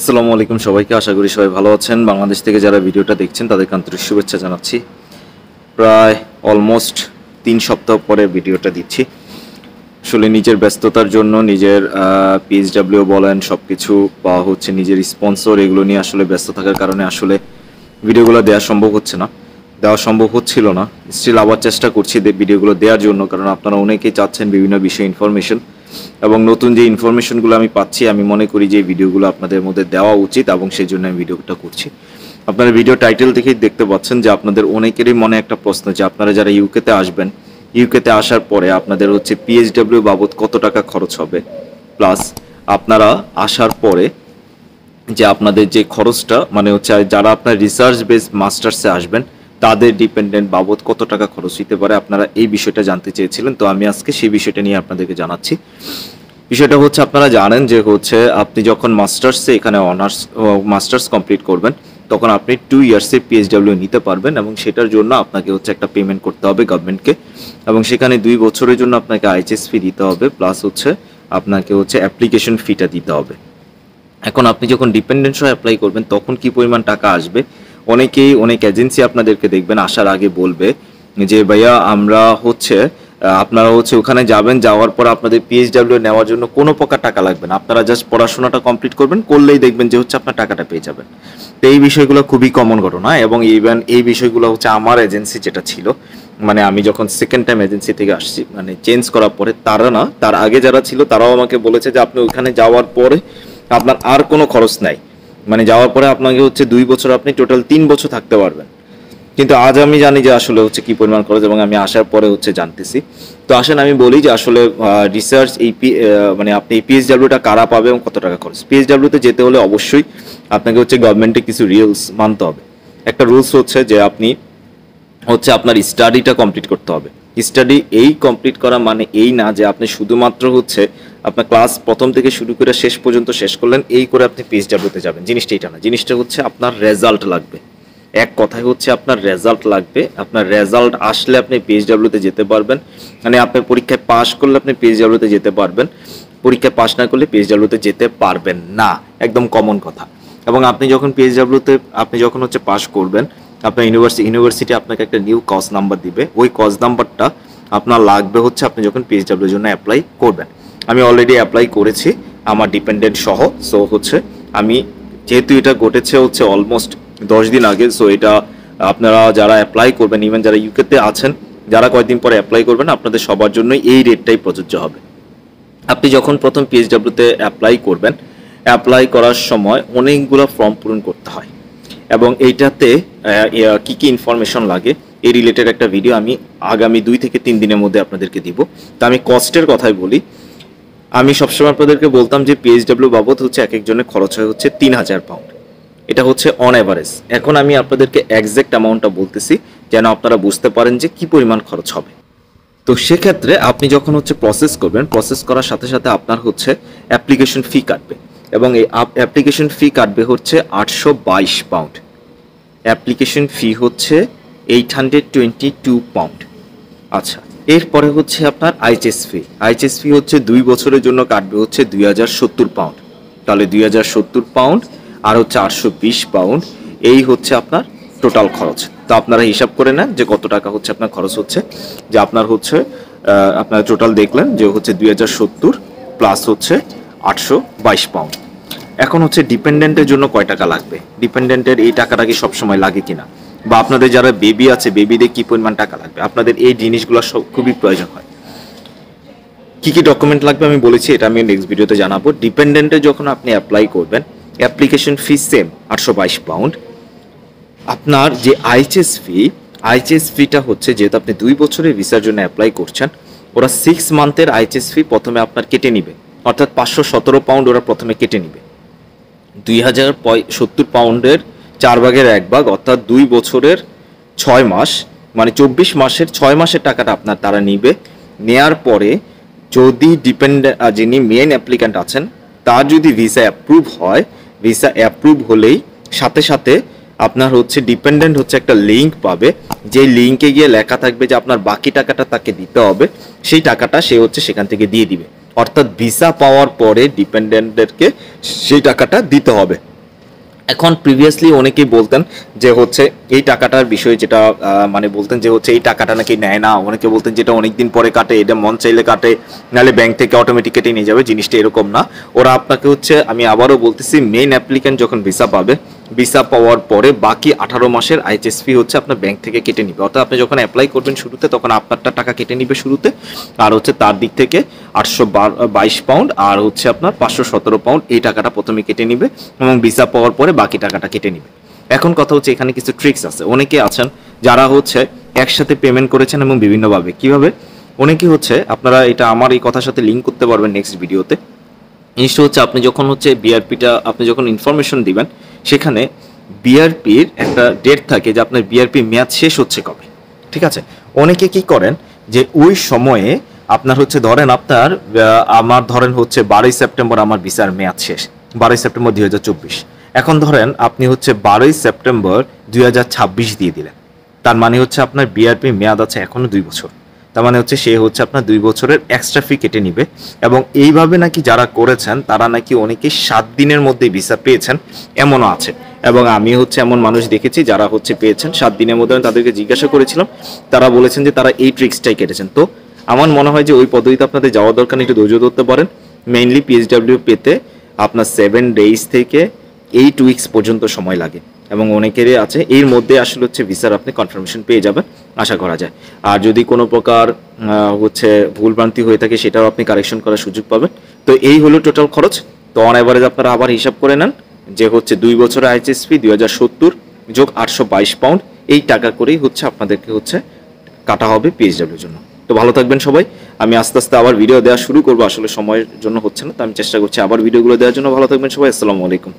আসসালামু আলাইকুম সবাইকে। আশা করি সবাই ভালো আছেন। বাংলাদেশ থেকে যারা ভিডিওটা দেখছেন তাদেরকে আন্তরিক শুভেচ্ছা জানাচ্ছি। প্রায় অলমোস্ট 3 সপ্তাহ পরে ভিডিওটা দিচ্ছি। আসলে নিজের ব্যস্ততার জন্য নিজের পিএইচডব্লিউ বলেন সব কিছু বা হচ্ছে নিজের স্পন্সর এগুলো নিয়ে আসলে ব্যস্ত থাকার কারণে আসলে ভিডিওগুলো দেওয়া সম্ভব হচ্ছিল না। স্টিল আবার চেষ্টা করছি ভিডিওগুলো দেওয়ার জন্য, কারণ আপনারা অনেকেই চাচ্ছেন বিভিন্ন বিষয়ে ইনফরমেশন, এবং নতুন যে ইনফরমেশনগুলো আমি পাচ্ছি আমি মনে করি যে এই ভিডিওগুলো আপনাদের মধ্যে দেওয়া উচিত, এবং সেই জন্য আমি ভিডিওটা করছি। আপনারা ভিডিও টাইটেল দেখেই দেখতে পাচ্ছেন যে আপনাদের অনেকেরই মনে একটা প্রশ্ন যে আপনারা যারা ইউকেতে আসবেন, ইউকেতে আসার পরে আপনাদের হচ্ছে পিএইচডব্লিউ বাবদ কত টাকা খরচ হবে, প্লাস আপনারা আসার পরে যে আপনাদের যে খরচটা মানে হচ্ছে যারা আপনার রিসার্চ বেস মাস্টার্সে আসবেন তাদের ডিপেন্ডেন্ট বাবদ কত টাকা খরচ হতে পারে, আপনারা এই বিষয়টা জানতে চেয়েছিলেন। তো আমি আজকে সেই বিষয়টা নিয়ে আপনাদেরকে জানাচ্ছি। বিষয়টা হচ্ছে আপনারা জানেন যে হচ্ছে আপনি যখন মাস্টার্সে এখানে মাস্টার্স কমপ্লিট করবেন তখন আপনি 2 ইয়ার্সের পিএইচডব্লিউ নিতে পারবেন, এবং সেটার জন্য আপনাকে হচ্ছে একটা পেমেন্ট করতে হবে গভর্নমেন্টকে, এবং সেখানে 2 বছরের জন্য আপনাকে আইএইচএস ফি দিতে হবে, প্লাস হচ্ছে আপনাকে হচ্ছে অ্যাপ্লিকেশন ফিটা দিতে হবে। এখন আপনি যখন ডিপেন্ডেন্ট সহ অ্যাপ্লাই করবেন তখন কি পরিমাণ টাকা আসবে, অনেক এজেন্সি আপনাদেরকে দেখবেন আসার আগে বলবে যে ভাইয়া আমরা হচ্ছে আপনারা হচ্ছে ওখানে যাবেন, যাওয়ার পর আপনাদের পিএইচডব্লিউ নেওয়ার জন্য কোনো প্রকার টাকা লাগবে না, আপনারা জাস্ট পড়াশোনাটা কমপ্লিট করবেন, করলেই দেখবেন যে হচ্ছে আপনার টাকাটা পেয়ে যাবেন। তো এই বিষয়গুলো খুবই কমন ঘটনা, এবং ইভেন এই বিষয়গুলো হচ্ছে আমার এজেন্সি যেটা ছিল, মানে আমি যখন সেকেন্ড টাইম এজেন্সি থেকে আসছি মানে চেঞ্জ করার পরে, তারা না তার আগে যারা ছিল তারাও আমাকে বলেছে যে আপনি ওখানে যাওয়ার পরে আপনার আর কোনো খরচ নাই, মানে যাওয়ার পরে আপনাকে হচ্ছে 2 বছর আপনি টোটাল 3 বছর থাকতে পারবেন। কিন্তু আজ আমি জানি যে আসলে হচ্ছে কি পরিমাণ খরচ, এবং আমি আসার পরে হচ্ছে জানতেছি। তো আসেন আমি বলি যে আসলে রিসার্চ মানে আপনি এই পিএইচডব্লিউটা কারা পাবে এবং কত টাকা খরচ। পিএইচডব্লিউতে যেতে হলে অবশ্যই আপনাকে হচ্ছে গভর্নমেন্টে কিছু রুলস মানতে হবে। একটা রুলস হচ্ছে যে আপনি হচ্ছে আপনার স্টাডিটা কমপ্লিট করতে হবে। স্টাডি এই কমপ্লিট করা মানে এই না যে আপনি শুধুমাত্র হচ্ছে আপনার ক্লাস প্রথম থেকে শুরু করে শেষ পর্যন্ত শেষ করলেন এই করে আপনি পিএইচডব্লিউতে যাবেন, জিনিসটা এটা না। জিনিসটা হচ্ছে আপনার রেজাল্ট লাগবে। এক কথায় হচ্ছে আপনার রেজাল্ট লাগবে। আপনার রেজাল্ট আসলে আপনি পিএইচডব্লিউতে যেতে পারবেন, মানে আপনার পরীক্ষায় পাশ করলে আপনি পিএইচডব্লিউতে যেতে পারবেন, পরীক্ষায় পাশ না করলে পিএইচডব্লিউতে যেতে পারবেন না, একদম কমন কথা। এবং আপনি যখন পিএইচডব্লিউতে আপনি যখন হচ্ছে পাশ করবেন, আপনার ইউনিভার্সিটি আপনাকে একটা নিউ কজ নাম্বার দিবে, ওই কজ নাম্বারটা আপনার লাগবে হচ্ছে আপনি যখন পিএইচডব্লিউর জন্য অ্যাপ্লাই করবেন। আমি অলরেডি অ্যাপ্লাই করেছি আমার ডিপেন্ডেন্ট সহ। সো হচ্ছে আমি যেহেতু এটা ঘটেছে হচ্ছে অলমোস্ট 10 দিন আগে, সো এটা আপনারা যারা অ্যাপ্লাই করবেন, ইভেন যারা ইউকেতে আছেন যারা কয়েকদিন পরে অ্যাপ্লাই করবেন, আপনাদের সবার জন্যই এই রেটটাই প্রযোজ্য হবে। আপনি যখন প্রথম পিএইচডব্লিউতে অ্যাপ্লাই করবেন, অ্যাপ্লাই করার সময় অনেকগুলো ফর্ম পূরণ করতে হয়, এবং এইটাতে কি কি ইনফরমেশন লাগে এই রিলেটেড একটা ভিডিও আমি আগামী 2 থেকে 3 দিনের মধ্যে আপনাদেরকে দিব। তো আমি কস্টের কথাই বলি। আমি সবসময় আপনাদেরকে বলতাম যে পিএইচডব্লিউ বাবদ হচ্ছে এক একজনের খরচ হয় হচ্ছে 3000 পাউন্ড, এটা হচ্ছে অন অ্যাভারেজ। এখন আমি আপনাদেরকে এক্সাক্ট অ্যামাউন্টটা বলতেছি যেন আপনারা বুঝতে পারেন যে কি পরিমাণ খরচ হবে। তো সেক্ষেত্রে আপনি যখন হচ্ছে প্রসেস করবেন, প্রসেস করার সাথে সাথে আপনার হচ্ছে অ্যাপ্লিকেশন ফি কাটবে, এবং এই অ্যাপ্লিকেশন ফি কাটবে হচ্ছে 822 পাউন্ড। অ্যাপ্লিকেশন ফি হচ্ছে 822 পাউন্ড। আচ্ছা, এরপরে হচ্ছে আপনার আইএইচএস ফি হচ্ছে 2 বছরের জন্য কাটবে হচ্ছে 2070 পাউন্ড। তাহলে 2070 পাউন্ড আর হচ্ছে 820 পাউন্ড, এই হচ্ছে আপনার টোটাল খরচ। তো আপনারা হিসাব করে নেন যে কত টাকা হচ্ছে আপনার খরচ হচ্ছে, যে আপনার হচ্ছে আপনার টোটাল দেখলেন যে হচ্ছে 2070 প্লাস হচ্ছে 822 পাউন্ড। এখন হচ্ছে ডিপেন্ডেন্টের জন্য কয় টাকা লাগবে, ডিপেন্ডেন্টের এই টাকাটা কি সবসময় লাগে কিনা, বা আপনাদের যারা বেবি আছে বেবিদের কি পরিমাণ টাকা লাগবে, আপনাদের এই জিনিসগুলো সব খুবই প্রয়োজন হয়। কি কি ডকুমেন্ট লাগবে আমি বলেছি, এটা আমি নেক্সট ভিডিওতে জানাবো। ডিপেন্ডেন্টে যখন আপনি অ্যাপ্লাই করবেন, অ্যাপ্লিকেশন ফি সেম 822 পাউন্ড। আপনার যে আইএইচএস ফিটা হচ্ছে, যেহেতু আপনি 2 বছরের ভিসার জন্য অ্যাপ্লাই করছেন, ওরা 6 মান্থের আইএইচএস ফি প্রথমে আপনার কেটে নিবে, অর্থাৎ 517 পাউন্ড ওরা প্রথমে কেটে নিবে। 2070 পাউন্ডের 4 ভাগের 1 ভাগ, অর্থাৎ 2 বছরের 6 মাস, মানে 24 মাসের 6 মাসের টাকাটা আপনার তারা নিবে। নেয়ার পরে যদি যিনি মেন অ্যাপ্লিক্যান্ট আছেন তার যদি ভিসা অ্যাপ্রুভ হয়, ভিসা অ্যাপ্রুভ হলেই সাথে সাথে আপনার হচ্ছে ডিপেন্ডেন্ট হচ্ছে একটা লিঙ্ক পাবে, যে লিঙ্কে গিয়ে লেখা থাকবে যে আপনার বাকি টাকাটা তাকে দিতে হবে, সেই টাকাটা সে হচ্ছে সেখান থেকে দিয়ে দিবে। অর্থাৎ ভিসা পাওয়ার পরে ডিপেন্ডেন্টদেরকে সেই টাকাটা দিতে হবে। এখন প্রিভিয়াসলি অনেকেই বলতেন যে হচ্ছে এই টাকাটার বিষয়ে, যেটা মানে বলতেন যে হচ্ছে এই টাকাটা নাকি নেয় না, অনেকে বলতেন যেটা অনেকদিন পরে কাটে, এটা মন চাইলে কাটে, নাহলে ব্যাংক থেকে অটোমেটিক কেটে নিয়ে যাবে। জিনিসটা এরকম না। ওরা আপনাকে হচ্ছে, আমি আবারও বলতেছি, মেইন অ্যাপ্লিক্যান্ট যখন ভিসা পাবে, ভিসা পাওয়ার পরে বাকি 18 মাসের IHS ফি হচ্ছে আপনার ব্যাংক থেকে কেটে নিবে। অর্থাৎ আপনি যখন অ্যাপ্লাই করবেন শুরুতে, তখন আপনারটা টাকা কেটে নিবে শুরুতে, আর হচ্ছে তার দিক থেকে 822 পাউন্ড আর হচ্ছে আপনার 517 পাউন্ড এই টাকাটা প্রথমে কেটে নিবে, এবং ভিসা পাওয়ার পরে বাকি টাকাটা কেটে নিবে। এখন কথা হচ্ছে এখানে কিছু ট্রিক্স আছে। অনেকে আছেন যারা হচ্ছে একসাথে পেমেন্ট করেছেন এবং বিভিন্নভাবে। কিভাবে? অনেকে হচ্ছে, আপনারা এটা আমার এই কথার সাথে লিঙ্ক করতে পারবেন নেক্সট ভিডিওতে। জিনিসটা হচ্ছে, আপনি যখন হচ্ছে বিআরপিটা আপনি যখন ইনফরমেশন দিবেন, সেখানে বিআরপির একটা ডেট থাকে যে আপনার বিআরপি মেয়াদ শেষ হচ্ছে কবে। ঠিক আছে? অনেকে কি করেন যে ওই সময়ে আপনার হচ্ছে ধরেন আপনার আমার ধরেন হচ্ছে 12ই সেপ্টেম্বর আমার ভিসার মেয়াদ শেষ, 12ই সেপ্টেম্বর 2024। এখন ধরেন আপনি হচ্ছে 12ই সেপ্টেম্বর 2026 দিয়ে দিলেন, তার মানে হচ্ছে আপনার বিআরপি মেয়াদ আছে এখনো 2 বছর। তার মানে হচ্ছে সে হচ্ছে আপনার 2 বছরের এক্সট্রা ফি কেটে নিবে। এবং এইভাবে নাকি যারা করেছেন তারা নাকি অনেকেই 7 দিনের মধ্যে ভিসা পেয়েছেন, এমনও আছে। এবং আমি হচ্ছে এমন মানুষ দেখেছি যারা হচ্ছে পেয়েছেন 7 দিনের মধ্যে। আমি তাদেরকে জিজ্ঞাসা করেছিলাম, তারা বলেছেন যে তারা এই ট্রিক্সটাই কেটেছেন। তো আমার মনে হয় যে ওই পদ্ধতিতে আপনাদের যাওয়া দরকার, একটু ধৈর্য ধরতে পারেন। মেইনলি PSW পেতে আপনার 7 ডেজ থেকে 8 উইকস পর্যন্ত সময় লাগে, এবং অনেকেরই আছে এর মধ্যে আসলে হচ্ছে ভিসার আপনি কনফার্মেশন পেয়ে যাবেন, আশা করা যায়। আর যদি কোনো প্রকার হচ্ছে ভুলভ্রান্তি হয়ে থাকে, সেটাও আপনি কারেকশন করার সুযোগ পাবেন। তো এই হলো টোটাল খরচ। তো অন অ্যাভারেজ আপনারা আবার হিসাব করে নেন যে হচ্ছে 2 বছরের IHS ফি 2070 যোগ 822 পাউন্ড, এই টাকা করেই হচ্ছে আপনাদেরকে হচ্ছে কাটা হবে PSW জন্য। তো ভালো থাকবেন সবাই। আমি আস্তে আস্তে আবার ভিডিও দেওয়া শুরু করবো, আসলে সময়ের জন্য হচ্ছে না, তো আমি চেষ্টা করছি আবার ভিডিওগুলো দেওয়ার জন্য। ভালো থাকবেন সবাই, আসসালামু আলাইকুম।